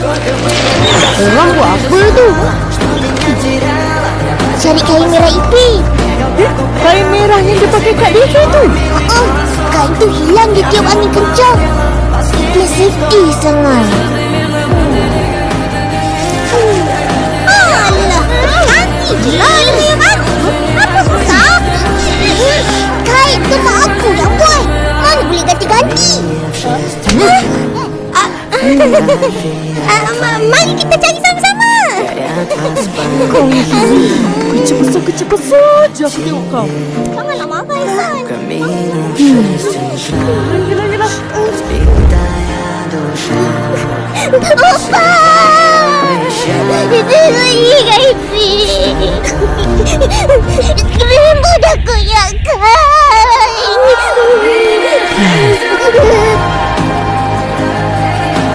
Orang buat apa tu? Cari kain merah Ipi. Kain merah yang dia pakai kat diri tu. Kain tu hilang di tiup angin kencang. Dia sedih sangat. Alah, ganti je lah dengan yang baru. Apa susah? Kain tu mak aku yang buat. Mana boleh ganti-ganti? Mari kita cari sama-sama. Kecil besar je aku tengok kau. Janganlah marah, Ihsan. Yelah. Opa! Lagi Kaifi. Krimbo dah koyakkan.